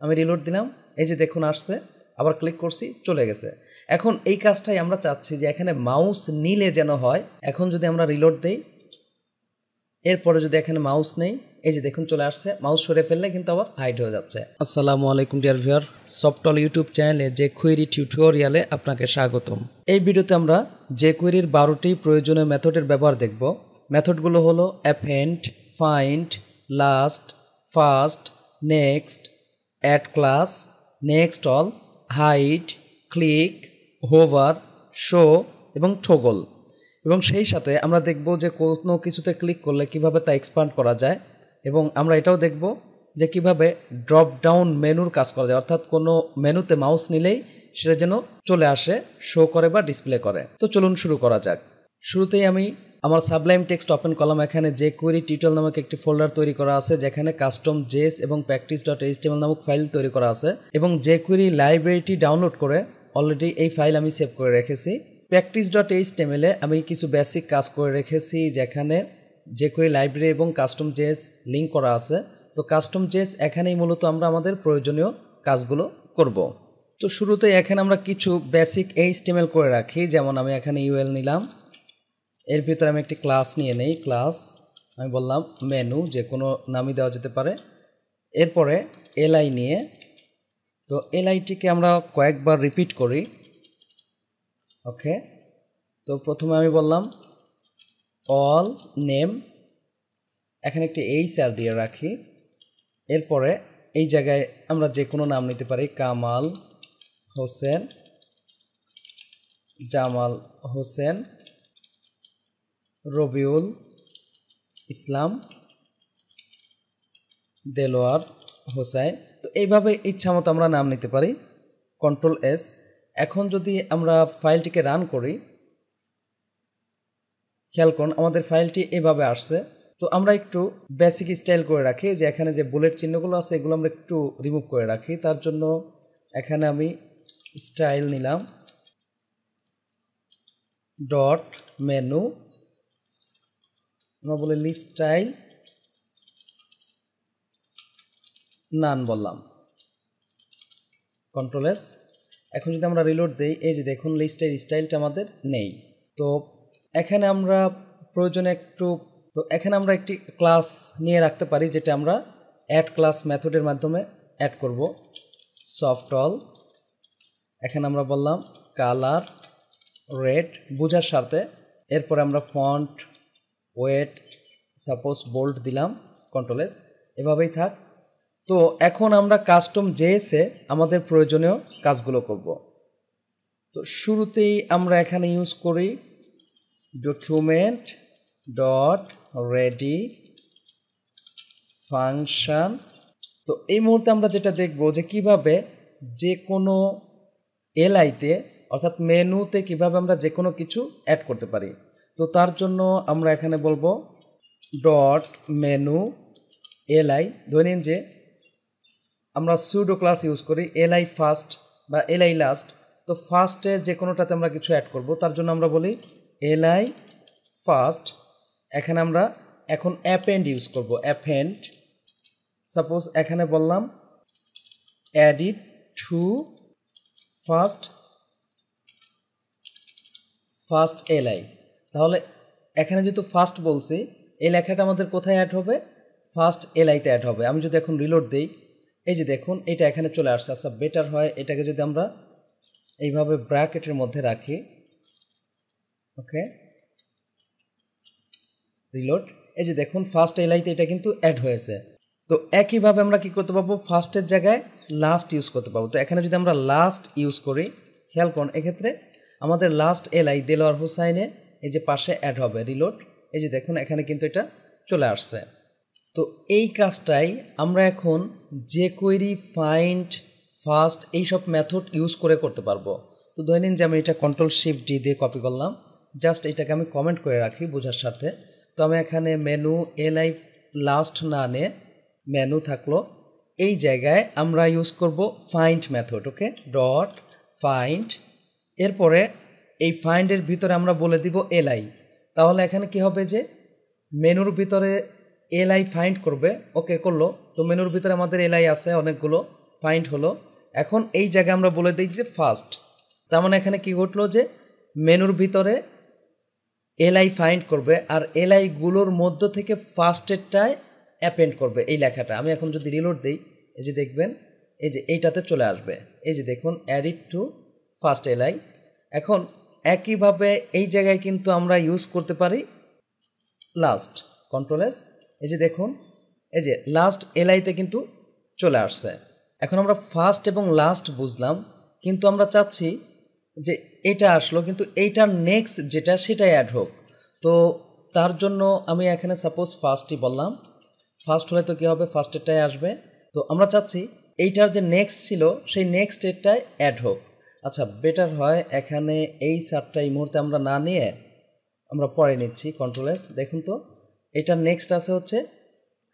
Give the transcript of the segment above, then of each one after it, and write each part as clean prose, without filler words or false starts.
আমি রিলোড দিলাম, এই যে দেখুন আসছে, আবার ক্লিক করছি, চলে গেছে। এখন এই কাজটাই আমরা চাচ্ছি যে এখানে মাউস নিলে যেন হয়। এখন যদি আমরা রিলোড দেই, এরপরে যদি এখানে মাউস নেই, এই যে দেখুন চলে আসছে, মাউস সরে ফেললে কিন্তু আবার হাইড হয়ে যাচ্ছে। আসসালামু আলাইকুম ডিয়ার ভিউয়ার, সফটল ইউটিউব চ্যানেলে jQuery টিউটোরিয়ালে আপনাকে স্বাগতম। এই ভিডিওতে আমরা jQueryর 12টি প্রয়োজনীয় মেথডের ব্যবহার দেখব। মেথডগুলো হলো append, find, last, first, next, add class, next all, hide, click, hover, show এবং টগল। এবং সেই সাথে আমরা দেখব যে কোনো কিছুতে ক্লিক করলে কিভাবে তা এক্সপ্যান্ড করা যায়, এবং আমরা এটাও দেখব যে কিভাবে ড্রপ ডাউন মেনুর কাজ করা যায়, অর্থাৎ কোনো মেনুতে মাউস নিলেই সেটা যেন চলে আসে, শো করে বা ডিসপ্লে করে। তো চলুন শুরু করা যাক। শুরুতেই আমি আমার সাবলাইম টেক্সট ওপেন করলাম। এখানে jQuery টিউটোরিয়াল নামক একটি ফোল্ডার তৈরি করা আছে, যেখানে কাস্টম জেস এবং practice.html নামক ফাইল তৈরি করা আছে, এবং jQuery লাইব্রেরিটি ডাউনলোড করে অলরেডি এই ফাইল আমি সেভ করে রেখেছি। practice.html আমি কিছু বেসিক কাজ করে রেখেছি, যেখানে jQuery লাইব্রেরি এবং কাস্টম জেস লিঙ্ক করা আছে। তো কাস্টম জেস এখানেই মূলত আমরা আমাদের প্রয়োজনীয় কাজগুলো করব। তো শুরুতে এখানে আমরা কিছু বেসিক HTML করে রাখি, যেমন আমি এখানে UL নিলাম, এর ভিতরে আমি একটি ক্লাস নিয়ে নেই। ক্লাস আমি বললাম মেনু, যে কোনো নামই দেওয়া যেতে পারে। এরপরে LI নিয়ে, তো LIটিকে আমরা কয়েকবার রিপিট করি। ওকে, তো প্রথমে আমি বললাম অল নেম, এখানে একটি HR দিয়ে রাখি। এরপরে এই জায়গায় আমরা যে কোনো নাম নিতে পারি, কামাল হোসেন, জামাল হোসেন, রবিউল ইসলাম, দেলোয়ার হোসাইন। তো এইভাবে ইচ্ছামতো আমরা নাম নিতে পারি। Ctrl+S। এখন যদি আমরা ফাইলটিকে রান করি, খেয়াল করুন আমাদের ফাইলটি এভাবে আসছে। তো আমরা একটু বেসিক স্টাইল করে রাখি, যে এখানে যে বুলেট চিহ্নগুলো আছে এগুলো আমরা একটু রিমুভ করে রাখি। তার জন্য এখানে আমি স্টাইল নিলাম, ডট মেনু, আমরা বলি লিস্ট স্টাইল নান বললাম, Ctrl+S। এখন যদি আমরা রিলোড দেই, এই যে দেখুন লিস্টের স্টাইলটা আমাদের নেই। তো এখানে আমরা প্রয়োজনে এখানে আমরা একটি ক্লাস নিয়ে রাখতে পারি, যেটা আমরা অ্যাড ক্লাস মেথডের মাধ্যমে অ্যাড করব। সফটল, এখানে আমরা বললাম কালার রেড বোঝার সাথে। এরপরে আমরা ফন্ট ওয়েট সাপোজ বোল্ড দিলাম, Ctrl+S, এভাবেই থাক। তো এখন আমরা কাস্টম জেএসে আমাদের প্রয়োজনীয় কাজগুলো করব। তো শুরুতেই আমরা এখানে ইউজ করি ডকুমেন্ট ডট রেডি ফাংশন। তো এই মুহূর্তে আমরা যেটা দেখব যে কিভাবে যে কোনো LIতে অর্থাৎ মেনুতে কিভাবে আমরা যে কোনো কিছু অ্যাড করতে পারি। তো তার জন্য আমরা এখানে বলবো ডট মেনু LI। ধরে নিন যে আমরা সুডো ক্লাস ইউজ করি LI ফার্স্ট বা LI লাস্ট। তো ফার্স্টে যে কোনোটাতে আমরা কিছু অ্যাড করব, তার জন্য আমরা বলি LI ফার্স্ট। এখানে আমরা এখন অ্যাপেন্ড ইউজ করব, অ্যাপেন্ড। সাপোজ এখানে বললাম অ্যাডিট টু ফার্স্ট LI। তাহলে এখানে যেহেতু ফার্স্ট বলছি, এই লেখাটা আমাদের কোথায় অ্যাড হবে? ফার্স্ট LIতে অ্যাড হবে। আমি যদি এখন রিলোড দিই, এই যে দেখুন এটা এখানে চলে আসছে। আচ্ছা, বেটার হয় এটাকে যদি আমরা এইভাবে ব্র্যাকেটের মধ্যে রাখি। ওকে, রিলোড, এই যে দেখুন ফার্স্ট LIতে এটা কিন্তু অ্যাড হয়েছে। তো একইভাবে আমরা কি করতে পারবো? ফার্স্টের জায়গায় লাস্ট ইউজ করতে পারবো। তো এখানে যদি আমরা লাস্ট ইউজ করি, খেয়াল করুন এক্ষেত্রে আমাদের লাস্ট LI দেলোয়ার হোসাইনে এই যে পাশে অ্যাড হবে। রিলোড, এই যে দেখুন এখানে কিন্তু এটা চলে আসছে। তো এই কাজটাই আমরা এখন jQuery ফাইন্ড, ফার্স্ট এইসব মেথড ইউজ করে করতে পারবো। তো ধরে নিন যে আমি এটা Ctrl+Shift+D দিয়ে কপি করলাম, জাস্ট এটাকে আমি কমেন্ট করে রাখি বোঝার সাথে। তো আমি এখানে মেনু LI লাস্ট না নিয়ে মেনু থাকলো, এই জায়গায় আমরা ইউজ করব ফাইন্ড মেথড। ওকে, ডট ফাইন্ড। এরপরে এই ফাইন্ডের ভিতরে আমরা বলে দিব LI। তাহলে এখানে কি হবে যে মেনুর ভিতরে LI ফাইন্ড করবে। ওকে, করলো। তো মেনুর ভিতরে আমাদের LI আছে অনেকগুলো, ফাইন্ড হলো। এখন এই জায়গায় আমরা বলে দিই যে ফার্স্ট, তার মানে এখানে কি ঘটলো যে মেনুর ভিতরে এলআই ফাইন্ড করবে আর এলআইগুলোর মধ্য থেকে ফার্স্টেরটায় অ্যাপেন্ড করবে এই লেখাটা। আমি এখন যদি রিলোড দিই, এই যে দেখবেন এই যে এইটাতে চলে আসবে, এই যে দেখুন add it to first LI. এখন একইভাবে এই জায়গায় কিন্তু আমরা ইউজ করতে পারি লাস্ট, কন্ট্রোল এস, এই যে দেখুন এই যে লাস্ট এলআইতে কিন্তু চলে আসছে। এখন আমরা ফার্স্ট এবং লাস্ট বুঝলাম, কিন্তু আমরা চাচ্ছি যে এইটা আসলো কিন্তু এইটার নেক্সট যেটা সেটাই অ্যাড হোক। তো তার জন্য আমি এখানে সাপোজ ফার্স্টই বললাম, ফার্স্ট হলে তো কী হবে, ফার্স্টেরটাই আসবে। তো আমরা চাচ্ছি এইটার যে নেক্সট ছিল সেই নেক্সট এরটাই অ্যাড হোক। আচ্ছা, বেটার হয় এখানে এই সারটা এই মুহূর্তে আমরা না নিয়ে আমরা পরে নিচ্ছি, কন্ট্রোল এস। দেখুন তো এটার নেক্সট আছে হচ্ছে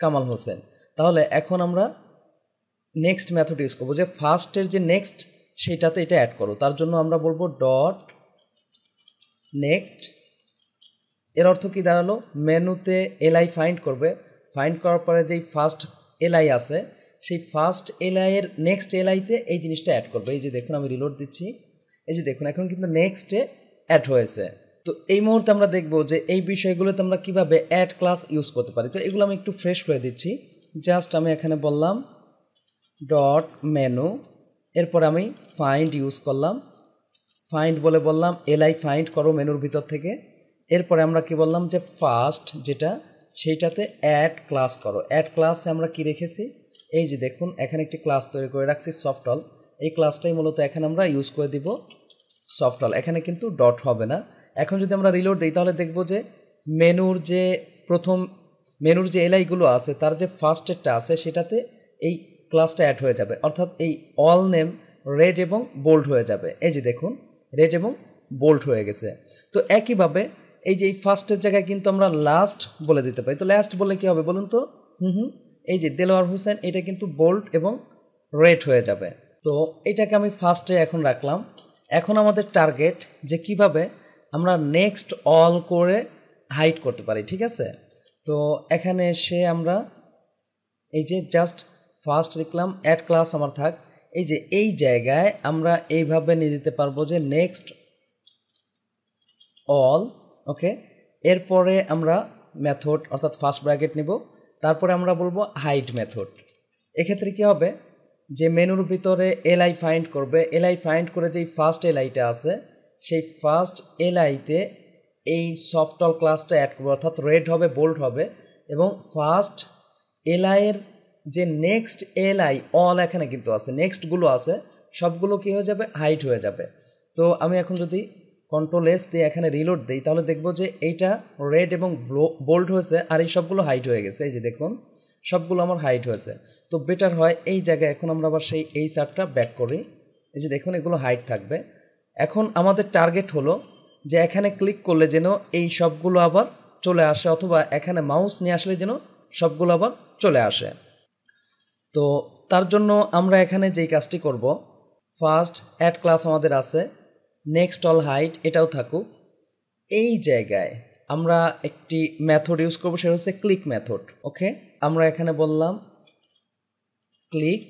কামাল হোসেন। তাহলে এখন আমরা নেক্সট মেথড ইউজ করবো যে ফার্স্টের যে নেক্সট সেইটাতে এটা অ্যাড করো। তার জন্য আমরা বলবো ডট নেক্সট। এর অর্থ কি দাঁড়ালো, মেনুতে এলআই ফাইন্ড করবে, ফাইন্ড করার পরে যেই ফার্স্ট এলআই আছে সেই ফার্স্ট এলআইয়ের নেক্সট এলআইতে এই জিনিসটা অ্যাড করবে। এই যে দেখুন আমি রিলোড দিচ্ছি, এই যে দেখুন এখন কিন্তু নেক্সটে অ্যাড হয়েছে। তো এই মুহূর্তে আমরা দেখব যে এই বিষয়গুলোতে আমরা কীভাবে অ্যাড ক্লাস ইউজ করতে পারি। তো এগুলো আমি একটু ফ্রেশ করে দিচ্ছি। জাস্ট আমি এখানে বললাম ডট মেনু, এরপরে আমি ফাইন্ড ইউজ করলাম, ফাইন্ড বলে বললাম এলআই ফাইন্ড করো মেনুর ভিতর থেকে। এরপরে আমরা কি বললাম যে ফার্স্ট যেটা সেইটাতে অ্যাড ক্লাস করো। অ্যাড ক্লাসে আমরা কি রেখেছি, এই যে দেখুন এখানে একটি ক্লাস তৈরি করে রাখছি সফটল। এই ক্লাসটাই মূলত এখানে আমরা ইউজ করে দিব সফটল, এখানে কিন্তু ডট হবে না। এখন যদি আমরা রিলোড দিই তাহলে দেখব যে মেনুর যে প্রথম মেনুর যে এলআইগুলো আছে তার যে ফার্স্টেরটা আছে সেটাতে এই ক্লাসটা অ্যাড হয়ে যাবে, অর্থাৎ এই অল নেম রেড এবং বোল্ড হয়ে যাবে। এই যে দেখুন রেড এবং বোল্ড হয়ে গেছে। তো একইভাবে এই যে এই ফার্স্টের জায়গায় কিন্তু আমরা লাস্ট বলে দিতে পারি। তো লাস্ট বলে কী হবে বলুন তো, এই যে দেলোয়ার হোসেন এটা কিন্তু বোল্ড এবং রেড হয়ে যাবে। তো এটাকে আমি ফার্স্টে এখন রাখলাম। এখন আমাদের টার্গেট যে কিভাবে আমরা নেক্সট অল করে হাইড করতে পারি, ঠিক আছে। তো এখানে এসে আমরা এই যে জাস্ট ফার্স্ট লিখলাম, অ্যাড ক্লাস আমার থাক। এই যে এই জায়গায় আমরা এইভাবে নিয়ে দিতে পারবো যে নেক্সট অল, ওকে। এরপরে আমরা মেথড অর্থাৎ ফার্স্ট ব্র্যাকেট নেব, তারপরে আমরা বলবো হাইড মেথড। এক্ষেত্রে কী হবে যে মেনুর ভিতরে এলআই ফাইন্ড করবে, এলআই ফাইন্ড করে যেই ফার্স্ট এলআইটা আছে সেই ফার্স্ট এলআইতে এই সফটল ক্লাসটা অ্যাড করবে, অর্থাৎ রেড হবে বোল্ড হবে এবং ফার্স্ট এলআইয়ের যে নেক্সট এলআই অল এখানে কিন্তু আছে, নেক্সটগুলো আছে সবগুলো কী হয়ে যাবে, হাইড হয়ে যাবে। তো আমি এখন যদি কন্ট্রোল এস দিয়ে এখানে রিলোড দিই তাহলে দেখবো যে এইটা রেড এবং বোল্ড হয়েছে আর এই সবগুলো হাইড হয়ে গেছে। এই যে দেখুন সবগুলো আমার হাইড হয়েছে। তো বেটার হয় এই জায়গায় এখন আমরা আবার সেই এই চার্টটা ব্যাক করি। এই যে দেখুন এগুলো হাইড থাকবে। এখন আমাদের টার্গেট হলো যে এখানে ক্লিক করলে যেন এই সবগুলো আবার চলে আসে, অথবা এখানে মাউস নিয়ে আসলে যেন সবগুলো আবার চলে আসে। তো তার জন্য আমরা এখানে যেই কাজটি করব, ফার্স্ট অ্যাড ক্লাস আমাদের আছে, নেক্সট অল হাইড এটাও থাকুক। এই জায়গায় আমরা একটি মেথড ইউজ করবো, সেটা হচ্ছে ক্লিক মেথড, ওকে। আমরা এখানে বললাম ক্লিক,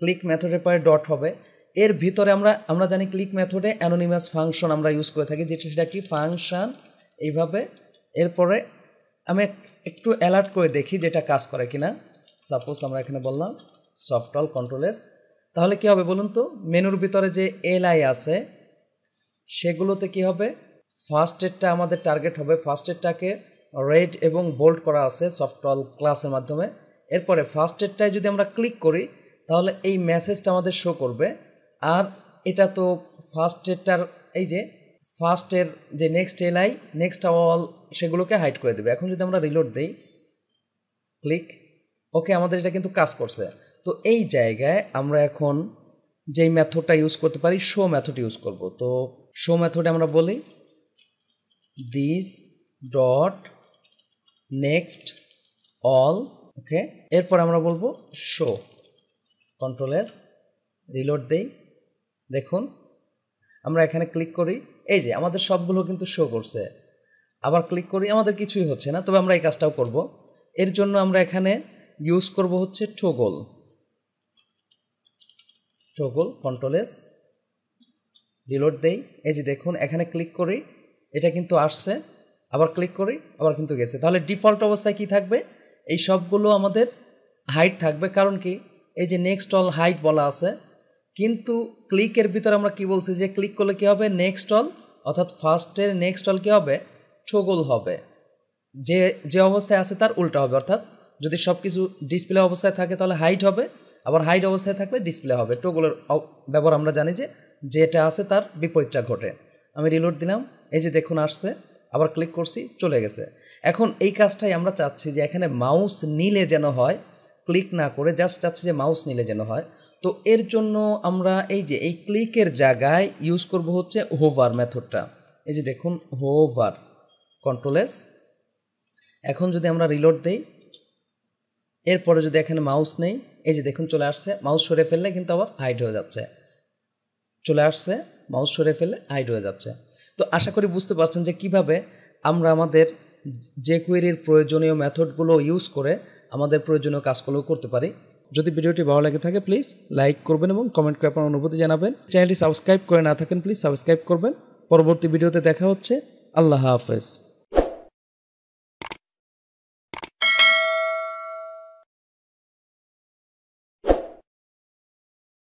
ক্লিক মেথডের পরে ডট হবে। এর ভিতরে আমরা জানি ক্লিক মেথডে অ্যানোনিমাস ফাংশন আমরা ইউজ করে থাকি, যেটা সেটা কি ফাংশন এইভাবে। এরপরে আমি একটু অ্যালার্ট করে দেখি যেটা কাজ করে কিনা। সাপোজ আমরা এখানে বললাম সফটল কন্ট্রোল এস, তাহলে কী হবে বলুন তো, মেনুর ভিতরে যে এলআই আছে সেগুলোতে কি হবে, ফার্স্টেরটা আমাদের টার্গেট হবে, ফার্স্টেরটাকে রেড এবং বোল্ড করা আছে সফটল ক্লাসের মাধ্যমে। এরপরে ফার্স্টেরটায় যদি আমরা ক্লিক করি তাহলে এই মেসেজটা আমাদের শো করবে। আর এটা তো ফার্স্টেরটার এই যে ফার্স্টের যে নেক্সট এলআই নেক্সট অল সেগুলোকে হাইড করে দেবে। এখন যদি আমরা রিলোড দিই ক্লিক, ওকে, আমাদের এটা কিন্তু কাজ করছে। তো এই জায়গায় আমরা এখন যেই মেথডটা ইউজ করতে পারি শো মেথড ইউজ করব। তো শো মেথডে আমরা বলি দিস ডট নেক্সট অল, ওকে। এরপর আমরা বলবো শো, কন্ট্রোল এস, রিলোড দেই। দেখুন আমরা এখানে ক্লিক করি, এই যে আমাদের সবগুলো কিন্তু শো করছে। আবার ক্লিক করি, আমাদের কিছুই হচ্ছে না, তবে আমরা এই কাজটাও করব। এর জন্য আমরা এখানে ইউজ করব হচ্ছে toggle. Toggle control S, reload দেই। এই যে দেখুন এখানে ক্লিক করি, এটা কিন্তু আসছে, আবার ক্লিক করি, আবার কিন্তু গেছে। তাহলে ডিফল্ট অবস্থায় কি থাকবে, এই সবগুলো আমাদের হাইট থাকবে। কারণ কি, এই যে নেক্সট অল হাইট বলা আছে, কিন্তু ক্লিকের ভিতরে আমরা কি বলছি যে ক্লিক করলে কি হবে, নেক্সট অল, অর্থাৎ ফার্স্টের নেক্সট অল কি হবে, টগল হবে, যে যে অবস্থায় আছে তার উল্টা হবে। অর্থাৎ যদি সব কিছু ডিসপ্লে অবস্থায় থাকে তাহলে হাইট হবে, আবার হাইট অবস্থায় থাকলে ডিসপ্লে হবে। টগলের ব্যবহার আমরা জানি যে যেটা আছে তার বিপরীতটা ঘটে। আমি রিলোড দিলাম, এই যে দেখুন আসছে, আবার ক্লিক করছি, চলে গেছে। এখন এই কাজটাই আমরা চাচ্ছি যে এখানে মাউস নিলে যেন হয়, ক্লিক না করে জাস্ট চাচ্ছি যে মাউস নিলে যেন হয়। তো এর জন্য আমরা এই যে এই ক্লিকের জায়গায় ইউজ করব হচ্ছে হোভার মেথডটা। এই যে দেখুন হোভার, কন্ট্রোল এস। এখন যদি আমরা রিলোড দেই, এরপরে যদি এখানে মাউস নেই, এই যে দেখুন চলে আসছে, মাউস সরে ফেললে কিন্তু আবার হাইড হয়ে যাচ্ছে, চলে আসছে, মাউস সরে ফেললে হাইড হয়ে যাচ্ছে। তো আশা করি বুঝতে পারছেন যে কিভাবে আমরা আমাদের যে কোয়েরির প্রয়োজনীয় মেথডগুলো ইউজ করে আমাদের প্রয়োজনীয় কাজগুলো করতে পারি। যদি ভিডিওটি ভালো লাগে থাকে প্লিজ লাইক করবেন এবং কমেন্ট করে আপনার অনুভূতি জানাবেন। চ্যানেলটি সাবস্ক্রাইব করে না থাকেন প্লিজ সাবস্ক্রাইব করবেন। পরবর্তী ভিডিওতে দেখা হচ্ছে। আল্লাহ হাফেজ।